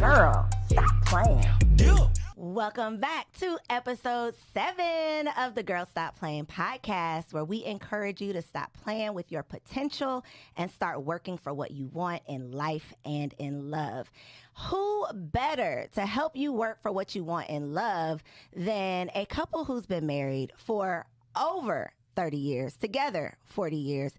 Girl, stop playing. Welcome back to episode 7 of the Girl Stop Playing podcast, where we encourage you to stop playing with your potential and start working for what you want in life and in love. Who better to help you work for what you want in love than a couple who's been married for over 30 years, together 40 years,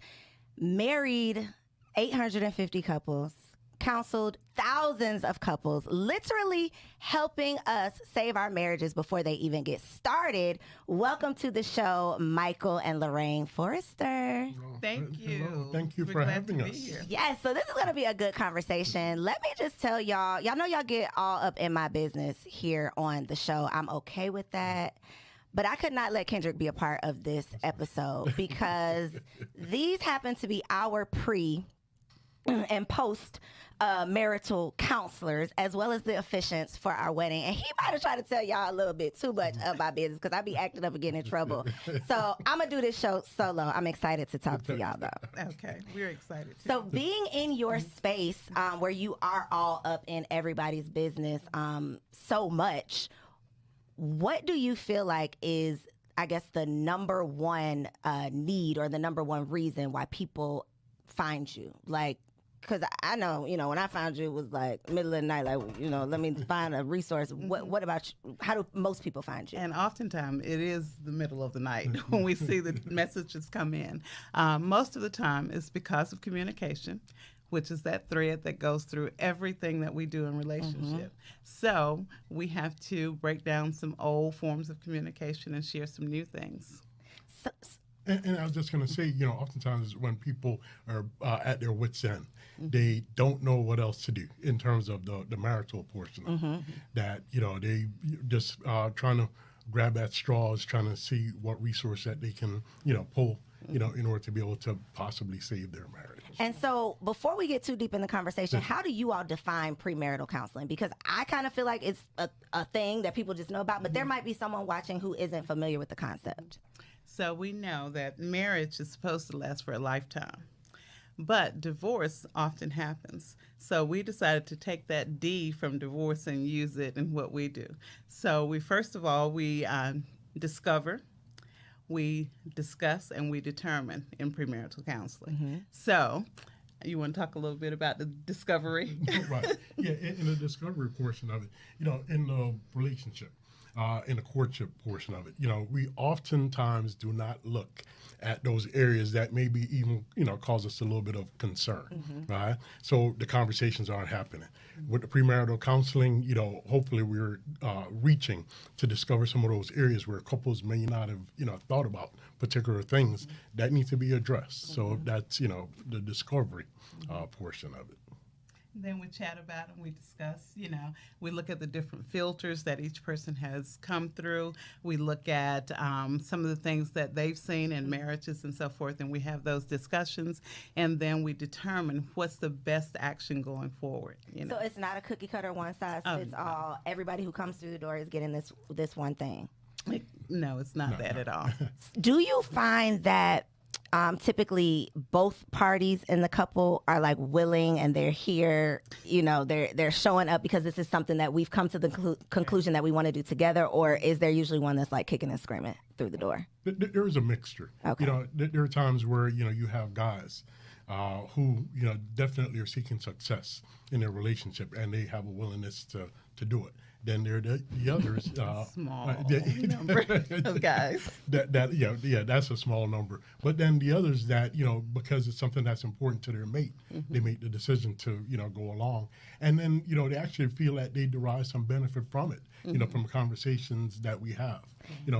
married 850 couples, counseled thousands of couples, literally helping us save our marriages before they even get started. Welcome to the show, Michael and Lorraine Forrester. Thank you. Hello. Thank you for having us. Yes, so this is going to be a good conversation. Let me just tell y'all know y'all get all up in my business here on the show. I'm okay with that. But I could not let Kendrick be a part of this episode because these happen to be our pre and post marital counselors, as well as the officiants for our wedding. And he might have tried to tell y'all a little bit too much of my business because I be acting up and getting in trouble. So I'm going to do this show solo. I'm excited to talk to y'all, though. Okay, we're excited too. So being in your space where you are all up in everybody's business so much, what do you feel like is, I guess, the number one need or the number one reason why people find you? Like, because I know, when I found you, it was like middle of the night, like, let me find a resource. What about you? How do most people find you? And oftentimes it is the middle of the night when we see the messages come in. Most of the time it's because of communication, which is that thread that goes through everything that we do in relationship. So we have to break down some old forms of communication and share some new things. And I was just going to say, oftentimes when people are at their wits' end, they don't know what else to do in terms of the marital portion of it. That, they just trying to grab at straws, trying to see what resource that they can, pull, in order to be able to possibly save their marriage. And so before we get too deep in the conversation, how do you all define premarital counseling? Because I kind of feel like it's a thing that people just know about, but there might be someone watching who isn't familiar with the concept. So we know that marriage is supposed to last for a lifetime, but divorce often happens. So we decided to take that D from divorce and use it in what we do. So we discover, we discuss, and we determine in premarital counseling. So you want to talk a little bit about the discovery? Right. Yeah, in the discovery portion of it, in the relationship. In the courtship portion of it, we oftentimes do not look at those areas that maybe even, cause us a little bit of concern, right? So the conversations aren't happening. With the premarital counseling, hopefully we're reaching to discover some of those areas where couples may not have, thought about particular things that need to be addressed. So that's, the discovery portion of it. Then we chat about it and we discuss, we look at the different filters that each person has come through. We look at some of the things that they've seen in marriages and so forth, and we have those discussions, and then we determine what's the best action going forward. So it's not a cookie cutter, one size fits all. Everybody who comes through the door is getting this one thing. No, it's not that at all. Do you find that typically both parties in the couple are like willing and they're here, they're showing up because this is something that we've come to the conclusion that we want to do together? Or is there usually one that's like kicking and screaming through the door? There is a mixture. Okay. There are times where, you have guys who, definitely are seeking success in their relationship and they have a willingness to do it. Then there are the others. Small number of guys. That's a small number. But then the others that, because it's something that's important to their mate, they make the decision to, go along. And then, they actually feel that they derive some benefit from it, from conversations that we have,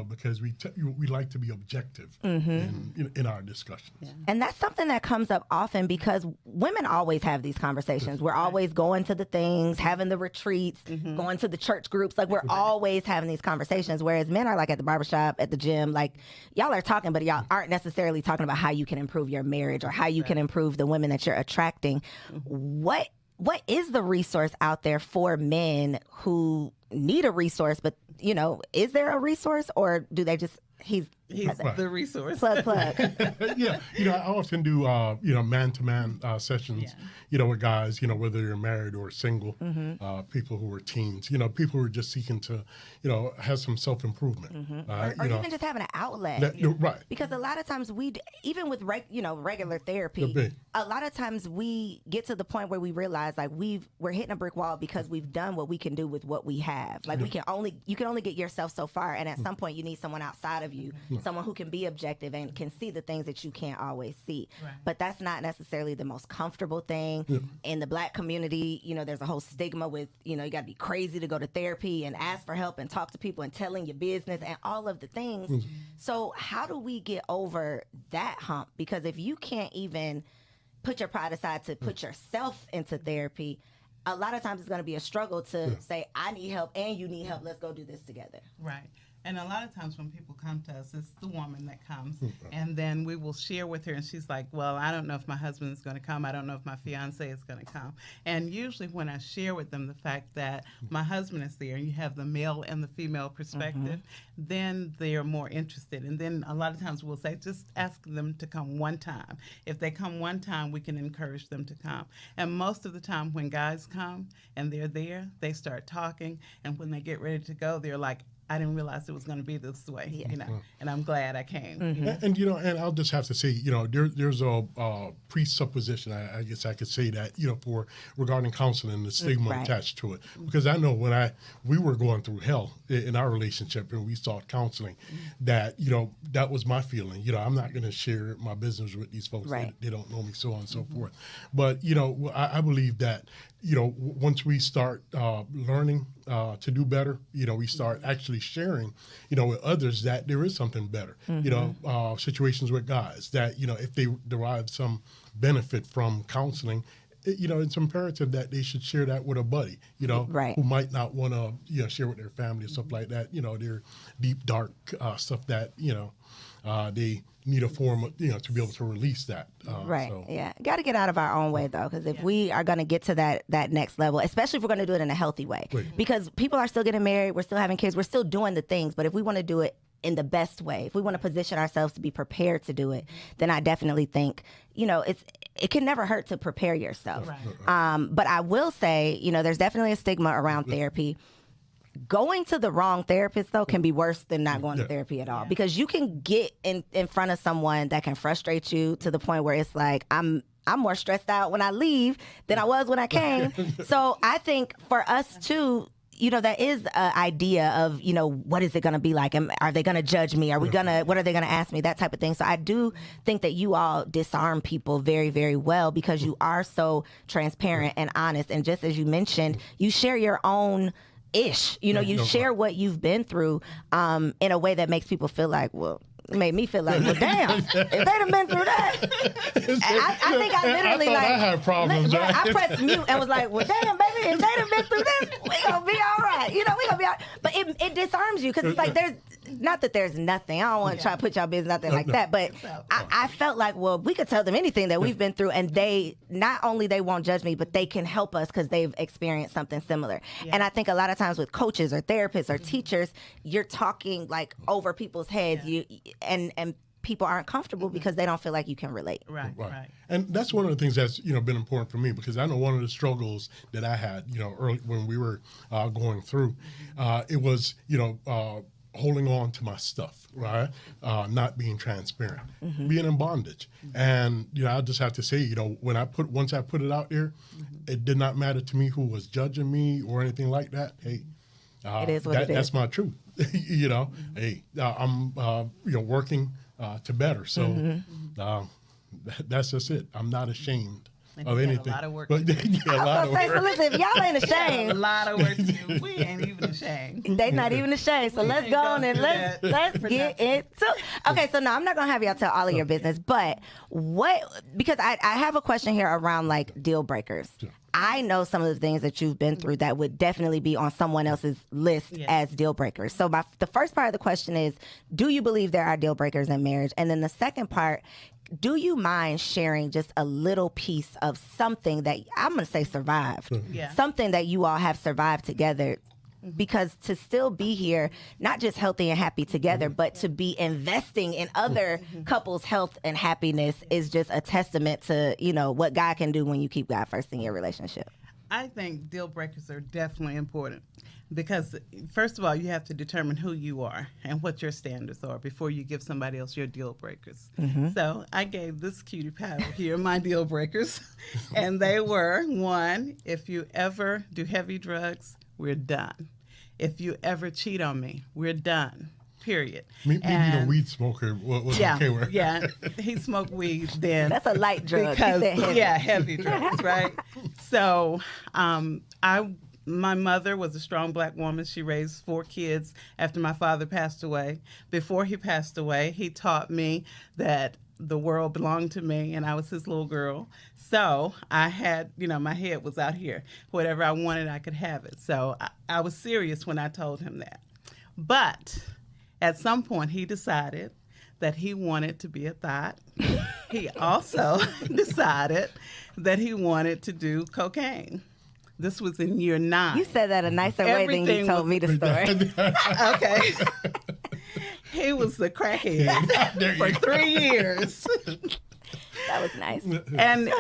because we like to be objective in our discussions. Yeah. And that's something that comes up often because women always have these conversations. We're always going to the things, having the retreats, going to the church groups. Like, we're always having these conversations, whereas men are like at the barbershop, at the gym, like y'all are talking, but y'all aren't necessarily talking about how you can improve your marriage or how you can improve the women that you're attracting. What is the resource out there for men who need a resource, but, is there a resource, or do they just, He's the resource. Plug. Yeah, I often do man-to-man sessions, with guys, whether you're married or single, people who are teens, people who are just seeking to, have some self-improvement, or even just having an outlet, right? Because a lot of times even with regular therapy, a lot of times we get to the point where we realize like we're hitting a brick wall because we've done what we can do with what we have. Like you can only get yourself so far, and at some point you need someone outside of you, someone who can be objective and can see the things that you can't always see. Right. But that's not necessarily the most comfortable thing. In the Black community, there's a whole stigma with, you got to be crazy to go to therapy and ask for help and talk to people and telling your business and all of the things. So how do we get over that hump? Because if you can't even put your pride aside to put yourself into therapy, a lot of times it's going to be a struggle to say, I need help and you need help. Let's go do this together. Right. And a lot of times when people come to us, it's the woman that comes, and then we will share with her, and she's like, well, I don't know if my husband is going to come. I don't know if my fiance is going to come. And usually when I share with them the fact that my husband is there, and you have the male and the female perspective, then they are more interested. And then a lot of times we'll say, just ask them to come one time. If they come one time, we can encourage them to come. And most of the time when guys come and they're there, they start talking, and when they get ready to go, they're like, I didn't realize it was going to be this way, and I'm glad I came. And I'll just have to say, there's a presupposition, I guess I could say that, for regarding counseling, the stigma attached to it. Because I know when we were going through hell in our relationship and we sought counseling, that, that was my feeling. I'm not going to share my business with these folks. Right. They don't know me, so on and so forth. But, I believe that, once we start learning to do better, we start actually sharing, with others that there is something better. Situations with guys that, if they derive some benefit from counseling, it's imperative that they should share that with a buddy, who might not want to, share with their family or stuff like that, their deep, dark stuff that, they need a form of, to be able to release that. Got to get out of our own way, though, because if we are going to get to that next level, especially if we're going to do it in a healthy way, because people are still getting married, we're still having kids, we're still doing the things, but if we want to do it in the best way, if we want to position ourselves to be prepared to do it, then I definitely think, it can never hurt to prepare yourself. But I will say, there's definitely a stigma around therapy. Going to the wrong therapist, though, can be worse than not going to therapy at all, because you can get in front of someone that can frustrate you to the point where it's like, I'm more stressed out when I leave than I was when I came. So I think for us, too, that is an idea of, what is it going to be like? Are they going to judge me? What are they going to ask me? That type of thing. So I do think that you all disarm people very, very well, because you are so transparent and honest. And just as you mentioned, you share your own ish. You share what you've been through in a way that makes people feel like, well, it made me feel like, well, damn, if they'd have been through that. I think I literally I had problems. I pressed mute and was like, well, damn, baby, if they'd have been through this, we gonna be all right. We gonna be all right. But it disarms you, because it's like there's not that there's nothing. I don't want to try to put y'all business out there like that, but I felt like, well, we could tell them anything that we've been through, and they not only they won't judge me, but they can help us because they've experienced something similar. And I think a lot of times with coaches or therapists or teachers, you're talking like over people's heads. And people aren't comfortable because they don't feel like you can relate. Right. And that's one of the things that's been important for me, because I know one of the struggles that I had early when we were going through, it was holding on to my stuff, right? Not being transparent, being in bondage. And I just have to say, once I put it out there, it did not matter to me who was judging me or anything like that. Hey, it is what it is. That's my truth. Hey, I'm working to better. So that's just it. I'm not ashamed of anything. A lot of work. So listen, if y'all ain't ashamed, a lot of work to do. We ain't even ashamed. They not even ashamed. So let's go on and let's get into. Okay, so now I'm not gonna have y'all tell all of your business, but because I have a question here around like deal breakers. Yeah. I know some of the things that you've been through that would definitely be on someone else's list as deal breakers. So the first part of the question is, do you believe there are deal breakers in marriage? And then the second part, do you mind sharing just a little piece of something that I'm going to say survived? Something that you all have survived together because to still be here, not just healthy and happy together, but to be investing in other couples' health and happiness is just a testament to, you know, what God can do when you keep God first in your relationship. I think deal breakers are definitely important because, first of all, you have to determine who you are and what your standards are before you give somebody else your deal breakers. So I gave this cutie pie over here my deal breakers, and they were, 1, if you ever do heavy drugs, we're done. If you ever cheat on me, we're done. Period. Maybe the weed smoker was okay with. Yeah, he smoked weed then. That's a light drug. Because, heavy. Heavy drugs, right? So my mother was a strong Black woman. She raised 4 kids after my father passed away. Before he passed away, he taught me that the world belonged to me and I was his little girl. So I had, my head was out here. Whatever I wanted, I could have it. So I was serious when I told him that. But at some point, he decided that he wanted to be a thot. He also decided that he wanted to do cocaine. This was in year 9. You said that a nicer way than you told me the story. Okay. He was a crackhead for 3 years. That was nice. And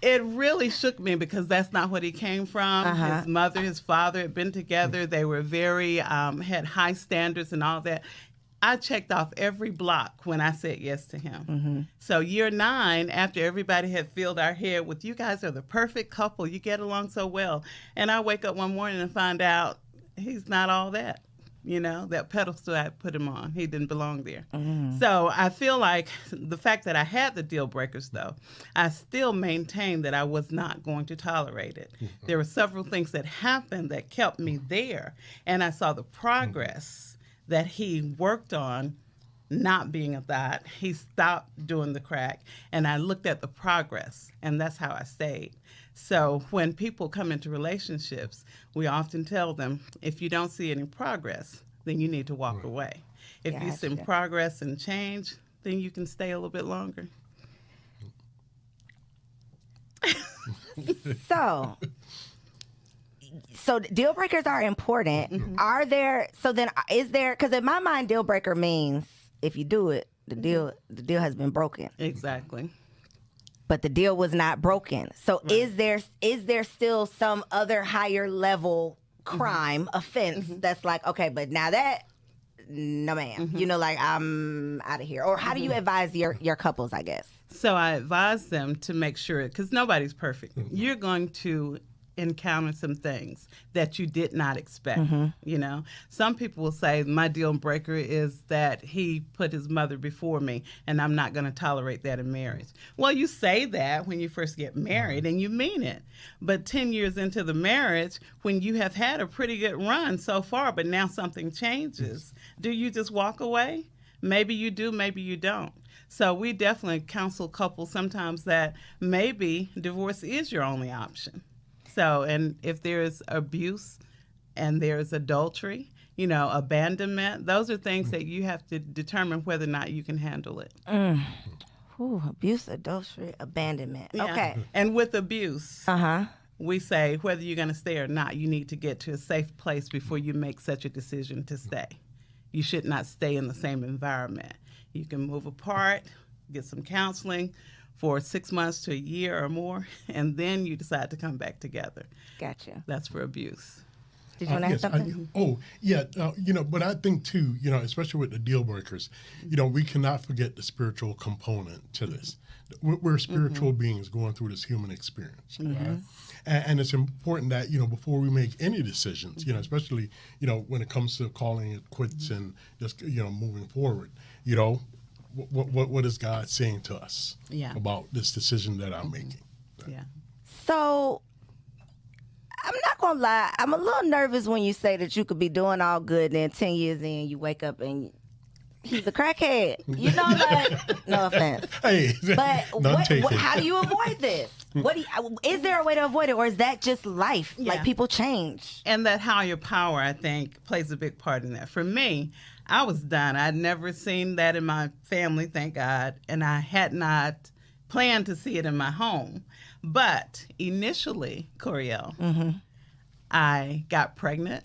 it really shook me because that's not what he came from. His mother, his father had been together. They were very, had high standards and all that. I checked off every block when I said yes to him. So year 9, after everybody had filled our head with, you guys are the perfect couple. You get along so well. And I wake up one morning and find out he's not all that. That pedestal I put him on, he didn't belong there. So I feel like the fact that I had the deal breakers, though, I still maintained that I was not going to tolerate it. There were several things that happened that kept me there, and I saw the progress that he worked on not being a thot. He stopped doing the crack, and I looked at the progress, and that's how I stayed. So when people come into relationships, we often tell them, if you don't see any progress, then you need to walk away. If you see progress and change, then you can stay a little bit longer. So deal breakers are important. Is there, because in my mind, deal breaker means if you do it, the deal has been broken. Exactly. But the deal was not broken. So is there still some other higher level crime offense that's like, okay, but now that, no ma'am, like I'm out of here? Or how do you advise your couples, I guess? So I advise them to make sure, because nobody's perfect. You're going to encounter some things that you did not expect. Some people will say my deal breaker is that he put his mother before me and I'm not going to tolerate that in marriage. Well, you say that when you first get married and you mean it, but 10 years into the marriage, when you have had a pretty good run so far but now something changes, do you just walk away? Maybe you do, maybe you don't. So we definitely counsel couples sometimes that maybe divorce is your only option. So, and if there's abuse and there's adultery, abandonment, those are things that you have to determine whether or not you can handle it. Abuse, adultery, abandonment. Yeah. Okay. And with abuse, we say whether you're going to stay or not, you need to get to a safe place before you make such a decision to stay. You should not stay in the same environment. You can move apart, get some counseling for 6 months to a year or more, and then you decide to come back together. Gotcha. That's for abuse. Did you want to add something? But I think too, especially with the deal breakers, we cannot forget the spiritual component to this. We're spiritual beings going through this human experience. Right? And it's important that, before we make any decisions, especially, when it comes to calling it quits and just, moving forward, what is God saying to us about this decision that I'm making? Yeah. So I'm not going to lie. I'm a little nervous when you say that you could be doing all good and then 10 years in you wake up and he's a crackhead. No offense. Hey, but how do you avoid this? Is there a way to avoid it, or is that just life? Yeah. Like people change. And that higher power, I think, plays a big part in that. For me, I was done. I'd never seen that in my family, thank God, and I had not planned to see it in my home. But initially, Koereyelle, I got pregnant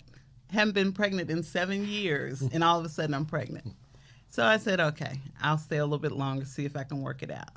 Haven't been pregnant in 7 years, and all of a sudden I'm pregnant. So I said, okay, I'll stay a little bit longer, see if I can work it out.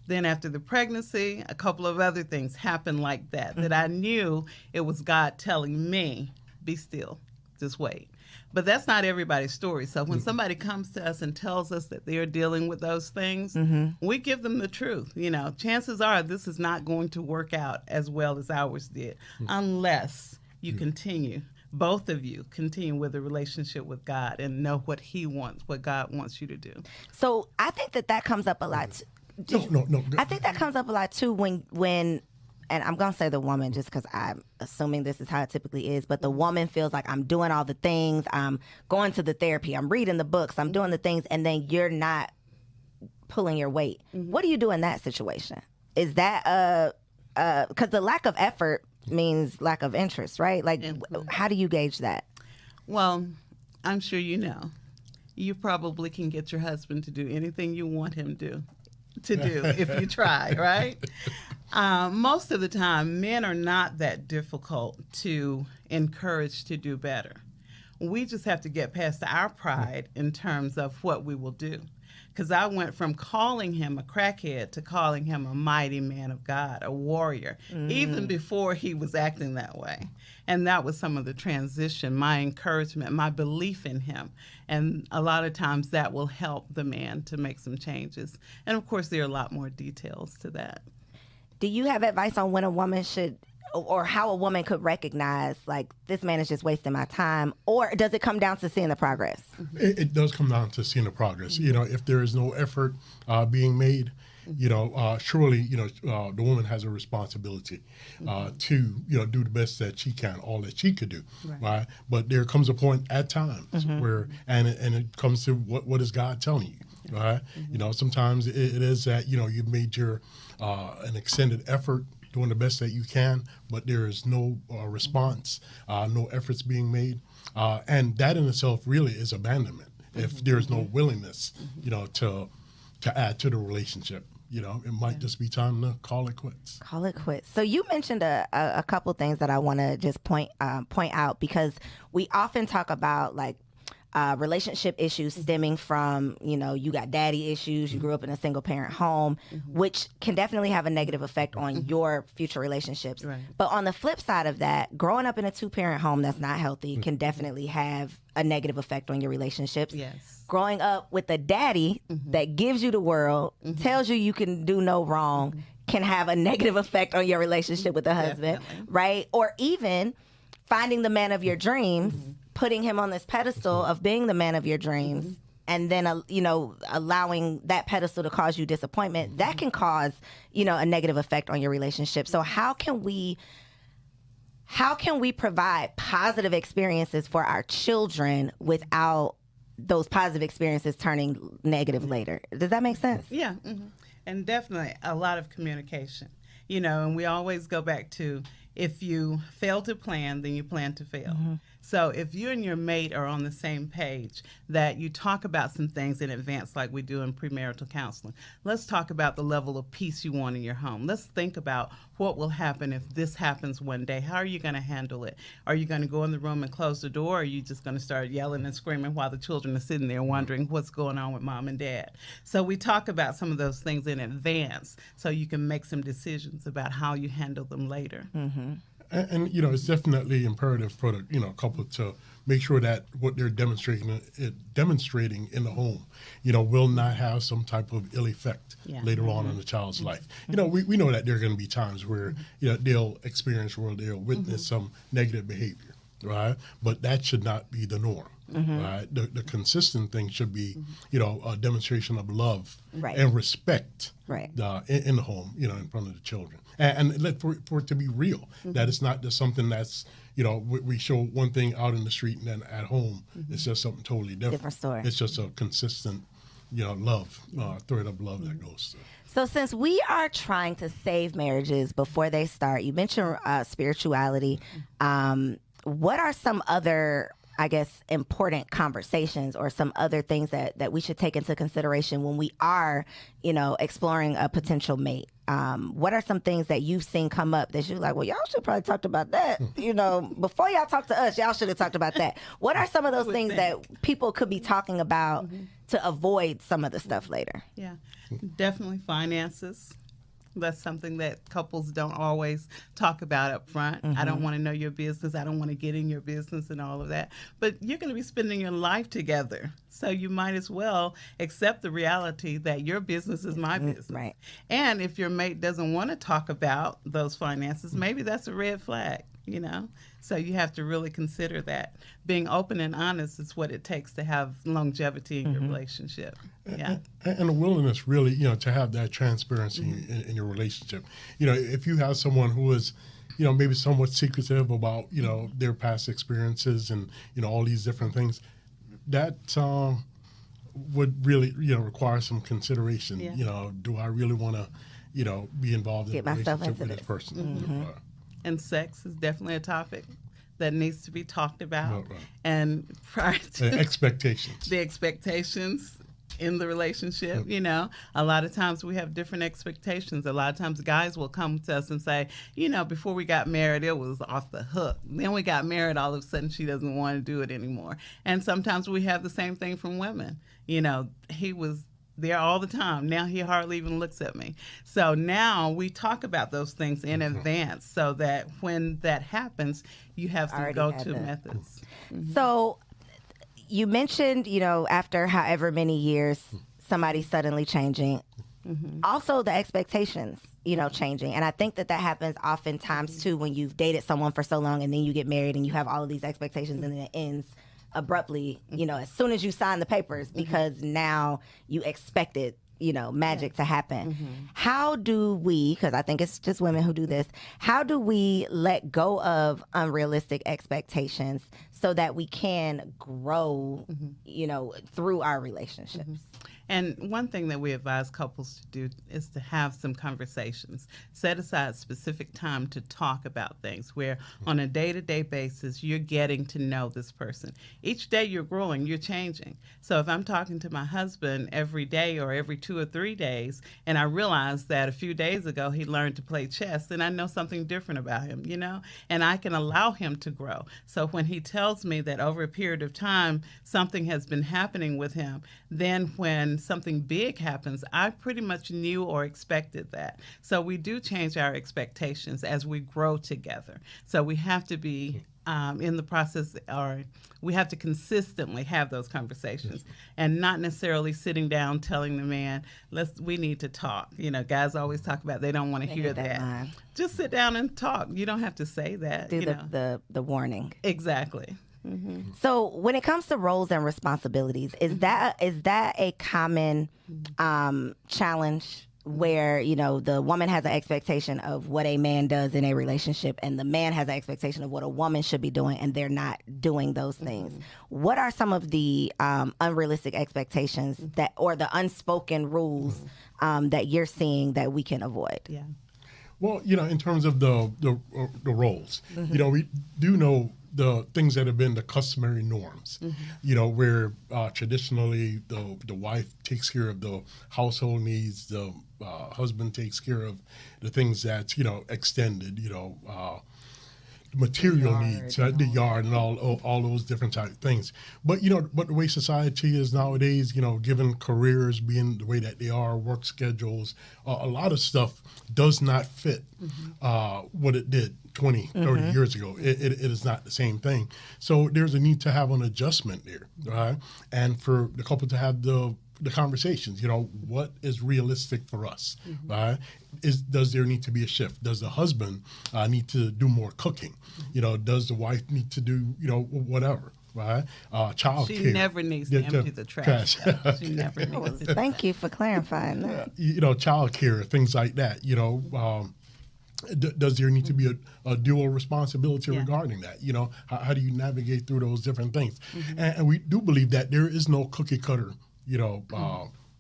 Then after the pregnancy, a couple of other things happened like that, that I knew it was God telling me, be still, just wait. But that's not everybody's story. So when somebody comes to us and tells us that they're dealing with those things, we give them the truth. You know, chances are this is not going to work out as well as ours did unless you continue. Both of you continue with a relationship with God and know what He wants, what God wants you to do. So I think that comes up a lot. No. I think that comes up a lot too when and I'm going to say the woman just because I'm assuming this is how it typically is, but the woman feels like I'm doing all the things, I'm going to the therapy, I'm reading the books, I'm doing the things, and then you're not pulling your weight. What do you do in that situation? Is that because the lack of effort means lack of interest, right? Like, how do you gauge that? Well, I'm sure you know. You probably can get your husband to do anything you want him to do if you try, right? Most of the time, men are not that difficult to encourage to do better. We just have to get past our pride in terms of what we will do. Because I went from calling him a crackhead to calling him a mighty man of God, a warrior, even before he was acting that way. And that was some of the transition, my encouragement, my belief in him. And a lot of times that will help the man to make some changes. And of course, there are a lot more details to that. Do you have advice on when a woman should, or how a woman could recognize, like, this man is just wasting my time? Or does it come down to seeing the progress? It does come down to seeing the progress. You know, if there is no effort being made, surely, the woman has a responsibility to, do the best that she can, all that she could do, right? But there comes a point at times where, and it comes to what is God telling you, right? Sometimes it is that, you've made your an extended effort doing the best that you can, but there is no response, no efforts being made. And that in itself really is abandonment if there's no willingness, to add to the relationship. It might just be time to call it quits. Call it quits. So you mentioned a couple things that I want to just point out, because we often talk about, like, relationship issues stemming from, you got daddy issues, you grew up in a single parent home, which can definitely have a negative effect on your future relationships. Right. But on the flip side of that, growing up in a 2-parent home that's not healthy can definitely have a negative effect on your relationships. Yes. Growing up with a daddy that gives you the world, tells you can do no wrong, can have a negative effect on your relationship with the husband, right? Or even finding the man of your dreams, putting him on this pedestal of being the man of your dreams, and then, allowing that pedestal to cause you disappointment, that can cause, a negative effect on your relationship. So how can we provide positive experiences for our children without those positive experiences turning negative later? Does that make sense? Yeah. And definitely a lot of communication, and we always go back to, if you fail to plan, then you plan to fail. So if you and your mate are on the same page, that you talk about some things in advance like we do in premarital counseling. Let's talk about the level of peace you want in your home. Let's think about what will happen if this happens one day. How are you going to handle it? Are you going to go in the room and close the door? Or are you just going to start yelling and screaming while the children are sitting there wondering what's going on with mom and dad? So we talk about some of those things in advance so you can make some decisions about how you handle them later. And it's definitely imperative for the couple to make sure that what they're demonstrating in the home, will not have some type of ill effect later on in the child's life. We know that there are going to be times where they'll experience or they'll witness some negative behavior, right? But that should not be the norm. Right? The consistent thing should be, a demonstration of love and respect in the home, in front of the children. And for it to be real, that it's not just something that's, we show one thing out in the street and then at home, it's just something totally different story. It's just a consistent, love, thread of love that goes through. So since we are trying to save marriages before they start, you mentioned spirituality. What are some other, I guess, important conversations or some other things that we should take into consideration when we are, exploring a potential mate? what are some things that you've seen come up that you're like, well, y'all should probably talked about that, before y'all talk to us, y'all should have talked about that. What are some of those things that people could be talking about to avoid some of the stuff later? Yeah, definitely finances. That's something that couples don't always talk about up front. I don't want to know your business. I don't want to get in your business and all of that. But you're going to be spending your life together. So you might as well accept the reality that your business is my business. Right. And if your mate doesn't want to talk about those finances, maybe that's a red flag, So you have to really consider that. Being open and honest is what it takes to have longevity in your relationship. Yeah. And a willingness really, to have that transparency in your relationship. If you have someone who is, maybe somewhat secretive about, their past experiences and, all these different things, that would really, require some consideration. Yeah. Do I really want to, be involved in a relationship with this this. person? And sex is definitely a topic that needs to be talked about. Right. And prior to expectations. The expectations in the relationship, a lot of times we have different expectations. A lot of times guys will come to us and say, before we got married, it was off the hook. Then we got married, all of a sudden she doesn't want to do it anymore. And sometimes we have the same thing from women. He was there all the time. Now he hardly even looks at me. So now we talk about those things in advance so that when that happens, you have some go-to methods. So you mentioned, after however many years, somebody suddenly changing. Also the expectations, changing. And I think that happens oftentimes too when you've dated someone for so long and then you get married and you have all of these expectations and then it ends abruptly, as soon as you sign the papers, because now you expected, magic to happen. How do we, because I think it's just women who do this, how do we let go of unrealistic expectations so that we can grow, through our relationships? And one thing that we advise couples to do is to have some conversations. Set aside specific time to talk about things where on a day-to-day basis, you're getting to know this person. Each day you're growing, you're changing. So if I'm talking to my husband every day or every 2 or 3 days, and I realize that a few days ago he learned to play chess, then I know something different about him, and I can allow him to grow. So when he tells me that over a period of time, something has been happening with him, then when something big happens, I pretty much knew or expected that. So we do change our expectations as we grow together. So we have to be in the process, or we have to consistently have those conversations and not necessarily sitting down telling the man, we need to talk. Guys always talk about they don't want to hear that. Just sit down and talk. You don't have to say that. Do the warning. Exactly. So when it comes to roles and responsibilities, is that a common challenge where, the woman has an expectation of what a man does in a relationship and the man has an expectation of what a woman should be doing and they're not doing those things? What are some of the unrealistic expectations that, or the unspoken rules that you're seeing that we can avoid? Yeah. Well, in terms of the roles, we do know the things that have been the customary norms, where traditionally the wife takes care of the household needs, the husband takes care of the things that's, extended, material needs, the yard and all those different type of things. But, but the way society is nowadays, given careers being the way that they are, work schedules, a lot of stuff does not fit what it did 20, 30 years ago. It is not the same thing. So there's a need to have an adjustment there, right? And for the couple to have the conversations, what is realistic for us, right? Does there need to be a shift? Does the husband need to do more cooking? Does the wife need to do, whatever, right? Child care. She never needs to empty the trash. She never needs to. Thank you for clarifying that. Child care, things like that, does there need to be a dual responsibility regarding that? How do you navigate through those different things? And we do believe that there is no cookie cutter,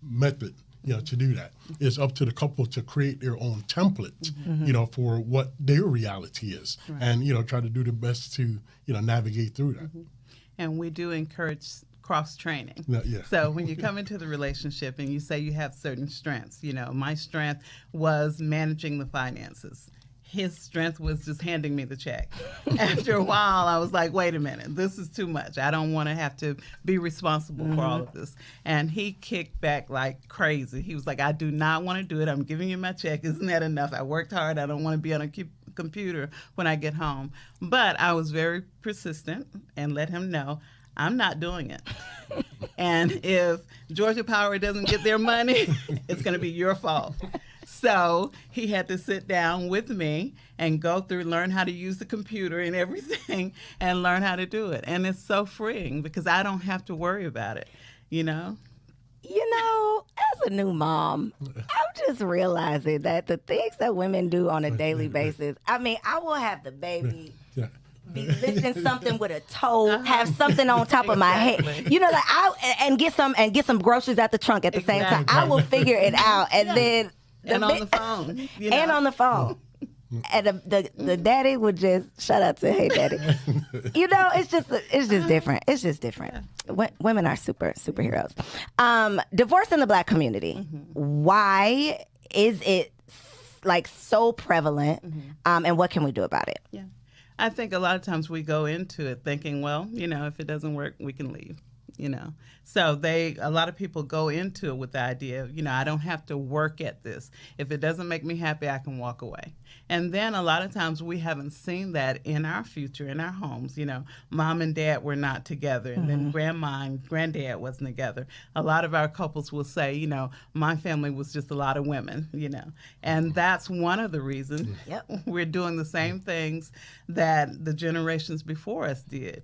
method, to do that. It's up to the couple to create their own template, for what their reality is, and try to do the best to navigate through that. And we do encourage cross training. Yeah. So when you come into the relationship and you say you have certain strengths, my strength was managing the finances. His strength was just handing me the check. After a while, I was like, wait a minute, this is too much. I don't want to have to be responsible for all of this. And he kicked back like crazy. He was like, I do not want to do it. I'm giving you my check. Isn't that enough? I worked hard. I don't want to be on a computer when I get home. But I was very persistent and let him know I'm not doing it. And if Georgia Power doesn't get their money, it's going to be your fault. So he had to sit down with me and go through, learn how to use the computer and everything, and learn how to do it. And it's so freeing because I don't have to worry about it, As a new mom, I'm just realizing that the things that women do on a daily basis, I will have the baby be lifting something with a toe, have something on top of my head, and get some groceries out the trunk at the same time. I will figure it out, and then on the phone, and on the phone. And the daddy would just shout out to, hey, daddy. It's just different. It's just different. Yeah. Women are superheroes. Divorce in the Black community. Why is it like so prevalent? And what can we do about it? Yeah, I think a lot of times we go into it thinking, well, if it doesn't work, we can leave. So a lot of people go into it with the idea of, I don't have to work at this. If it doesn't make me happy, I can walk away. And then a lot of times we haven't seen that in our future, in our homes. Mom and dad were not together, and then grandma and granddad wasn't together. A lot of our couples will say, my family was just a lot of women, and that's one of the reasons we're doing the same things that the generations before us did,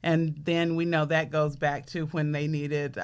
and then we know that goes back to when they needed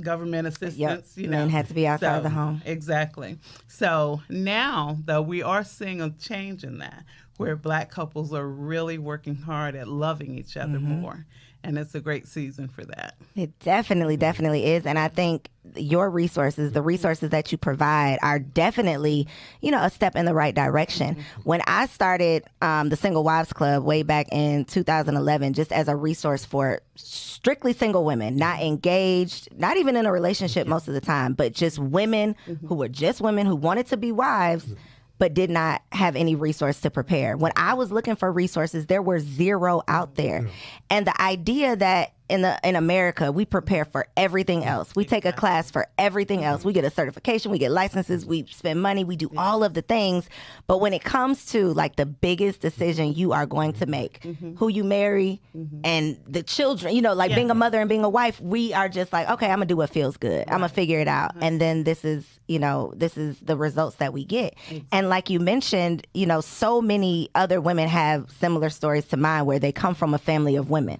government assistance. Men had to be outside the home. Exactly. So now, though, we are seeing a change in that, where Black couples are really working hard at loving each other more. And it's a great season for that. It definitely is. And I think your resources, the resources that you provide, are definitely, a step in the right direction. When I started the Single Wives Club way back in 2011, just as a resource for strictly single women, not engaged, not even in a relationship most of the time, but just women who were just women who wanted to be wives, but did not have any resource to prepare. When I was looking for resources, there were zero out there. And the idea that in America, we prepare for everything else. We take a class for everything else. We get a certification, we get licenses, we spend money, we do all of the things. But when it comes to like the biggest decision you are going to make, who you marry and the children, being a mother and being a wife, we are just like, okay, I'm gonna do what feels good. I'm gonna figure it out. And then this is the results that we get. And like you mentioned, so many other women have similar stories to mine where they come from a family of women.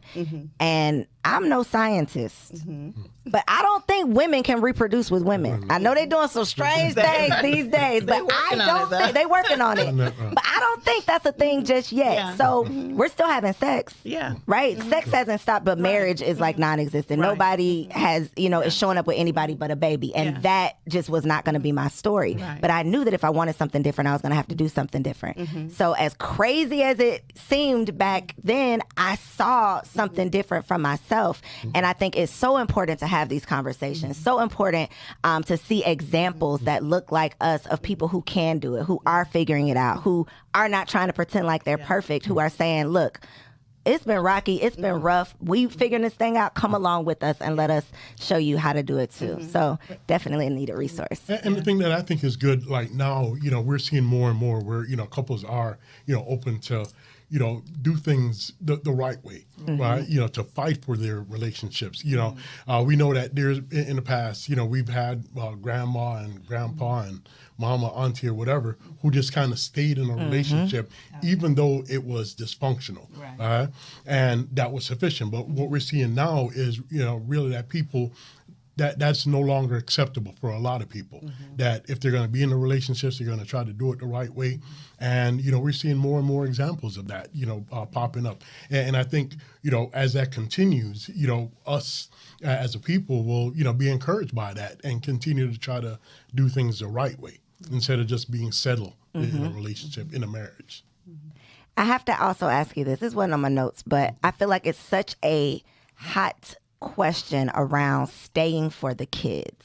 And I'm no scientist, but I don't think women can reproduce with women. I know they're doing some strange things these days, but I don't think they're working on it. But I don't think that's a thing just yet. Yeah. So we're still having sex, right? Sex hasn't stopped, but marriage is like non-existent. Nobody has, is showing up with anybody but a baby, and that just was not going to be my story. But I knew that if I wanted something different, I was going to have to do something different. So as crazy as it seemed back then, I saw something different from myself. And I think it's so important to have these conversations, so important to see examples that look like us of people who can do it, who are figuring it out, who are not trying to pretend like they're perfect, who are saying, look, it's been rocky, it's been rough. We figuring this thing out. Come along with us and let us show you how to do it too. So definitely a needed resource. And the thing that I think is good, like now, we're seeing more and more where, couples are, open to, do things the right way, right? To fight for their relationships. We know that there's in the past, we've had grandma and grandpa and mama, auntie, or whatever, who just kind of stayed in a relationship, even though it was dysfunctional, right? And that was sufficient. But what we're seeing now is, really that people, that's no longer acceptable for a lot of people. That if they're going to be in a relationship, they're going to try to do it the right way. And, we're seeing more and more examples of that, popping up. And I think, as that continues, us as a people will, be encouraged by that and continue to try to do things the right way instead of just being settled in a relationship, in a marriage. I have to also ask you this. This wasn't on my notes, but I feel like it's such a hot question around staying for the kids.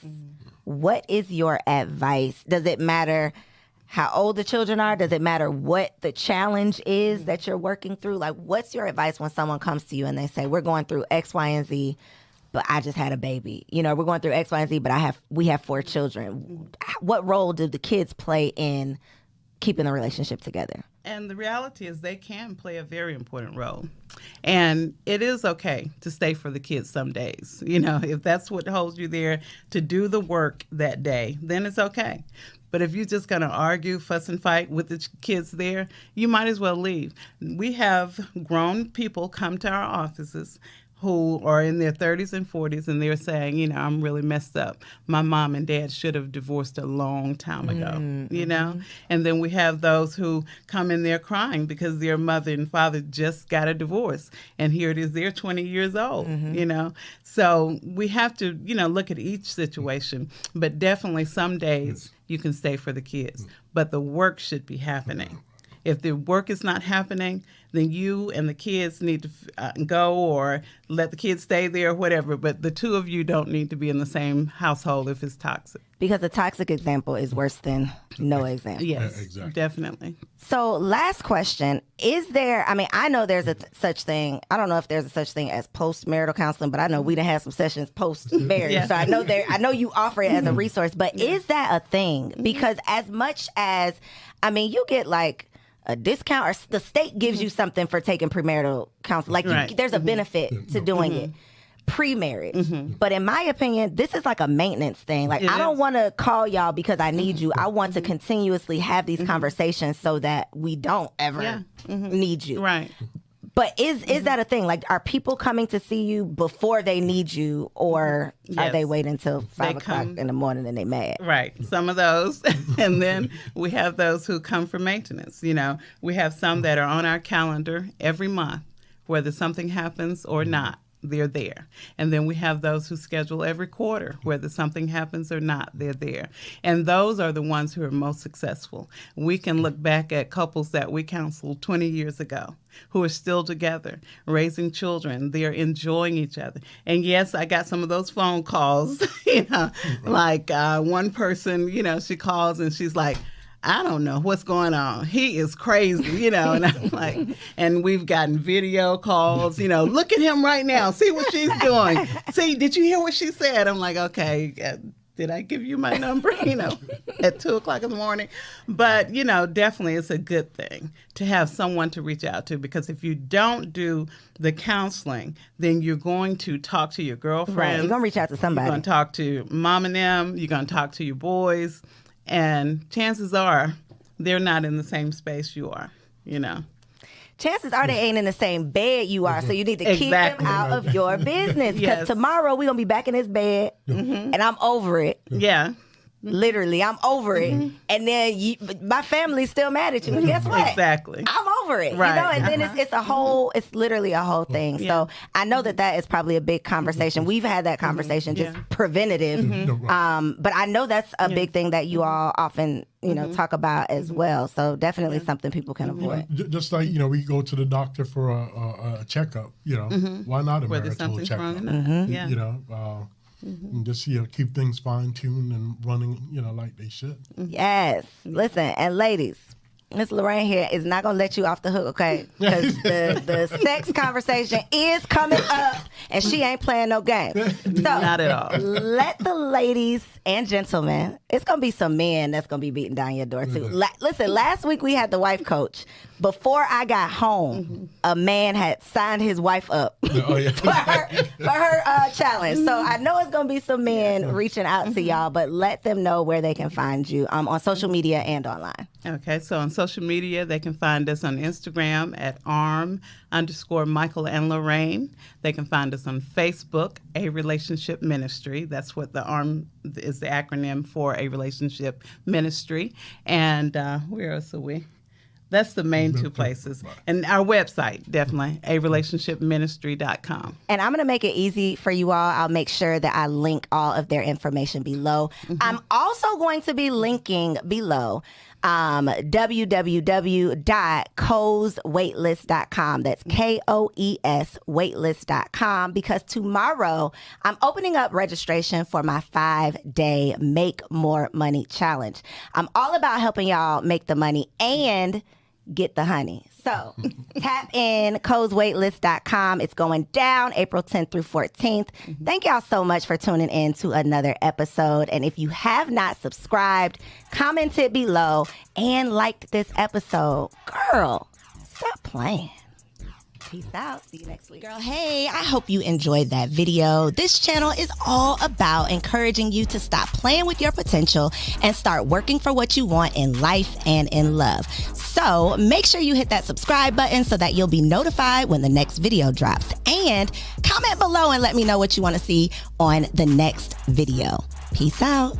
What is your advice? Does it matter how old the children are? Does it matter what the challenge is that you're working through? Like, what's your advice when someone comes to you and they say, we're going through X, Y, and Z, but I just had a baby. You know, we're going through X, Y, and Z, but we have 4 children. What role do the kids play in keeping the relationship together? And the reality is they can play a very important role. And it is okay to stay for the kids some days. You know, if that's what holds you there to do the work that day, then it's okay. But if you're just going to argue, fuss, and fight with the kids there, you might as well leave. We have grown people come to our offices who are in their 30s and 40s, and they're saying, you know, I'm really messed up. My mom and dad should have divorced a long time ago, you know? And then we have those who come in there crying because their mother and father just got a divorce, and here it is, they're 20 years old, you know? So we have to, you know, look at each situation, but definitely some days you can stay for the kids, but the work should be happening. If the work is not happening, then you and the kids need to go or let the kids stay there or whatever. But the two of you don't need to be in the same household if it's toxic. Because a toxic example is worse than no example. Yes, exactly. Definitely. So last question, is there, I mean, I know there's a such thing, I don't know if there's a such thing as post-marital counseling, but I know we done had some sessions post-marriage. Yeah. So I know you offer it as a resource, but is that a thing? Because as much as, I mean, you get like a discount or the state gives you something for taking premarital counseling. Like Right. there's a benefit to doing it pre-marriage. But in my opinion, this is like a maintenance thing. Like I don't want to call y'all because I need you. I want to continuously have these conversations so that we don't ever need you. Right. But is that a thing? Like, are people coming to see you before they need you, or are Yes. they waiting until 5 o'clock come- in the morning and they mad? Right. Some of those. And then we have those who come for maintenance. You know, we have some that are on our calendar every month, whether something happens or not. They're there. And then we have those who schedule every quarter, whether something happens or not, they're there. And those are the ones who are most successful. We can look back at couples that we counseled 20 years ago who are still together, raising children. They're enjoying each other. And yes, I got some of those phone calls, you know, like one person, you know, she calls and she's like, I don't know what's going on. He is crazy, you know. And I'm like, and we've gotten video calls, you know, look at him right now. See what she's doing. See, did you hear what she said? I'm like, okay, did I give you my number, you know, at 2 o'clock in the morning? But, you know, definitely it's a good thing to have someone to reach out to, because if you don't do the counseling, then you're going to talk to your girlfriend. Right. You're going to reach out to somebody. You're going to talk to mom and them. You're going to talk to your boys. And chances are they're not in the same space you are, you know. Chances are they ain't in the same bed you are, so you need to keep Exactly. them out of your business. Because Yes. tomorrow we're going to be back in this bed, and I'm over it. Yeah. Literally, I'm over it. And then my family's still mad at you. And guess what? Exactly. I'm over it. Right. You know, and then it's literally a whole thing. So I know that is probably a big conversation. We've had that conversation, just preventative. But I know that's a big thing that you all often, you know, talk about as well. So definitely something people can avoid. Just like, you know, we go to the doctor for a checkup, you know, why not a Whether marital something's checkup? wrong or not. Yeah. You know, and just, you know, keep things fine-tuned and running, you know, like they should. Yes. Listen, and ladies, Miss Lorraine here is not going to let you off the hook, okay? Because the sex conversation is coming up, and she ain't playing no game. So Not at all. let the ladies and gentlemen, it's going to be some men that's going to be beating down your door, too. Listen, last week we had the wife coach. Before I got home, a man had signed his wife up for her challenge. So I know it's going to be some men reaching out to y'all, but let them know where they can find you on social media and online. Okay, so on social media, they can find us on Instagram at arm_Michael and Lorraine. They can find us on Facebook, A Relationship Ministry. That's what the ARM is, the acronym for A Relationship Ministry. And where else are we? That's the main two places. And our website, definitely, arelationshipministry.com. And I'm going to make it easy for you all. I'll make sure that I link all of their information below. I'm also going to be linking below www.koeswaitlist.com. That's KOES waitlist.com, because tomorrow I'm opening up registration for my 5-day Make More Money Challenge. I'm all about helping y'all make the money and get the honey. So tap in, koeswaitlist.com. It's going down April 10th through 14th. Thank y'all so much for tuning in to another episode. And if you have not subscribed, commented below, and liked this episode, girl, stop playing. Peace out. See you next week. Girl, hey, I hope you enjoyed that video. This channel is all about encouraging you to stop playing with your potential and start working for what you want in life and in love. So make sure you hit that subscribe button so that you'll be notified when the next video drops. And comment below and let me know what you want to see on the next video. Peace out.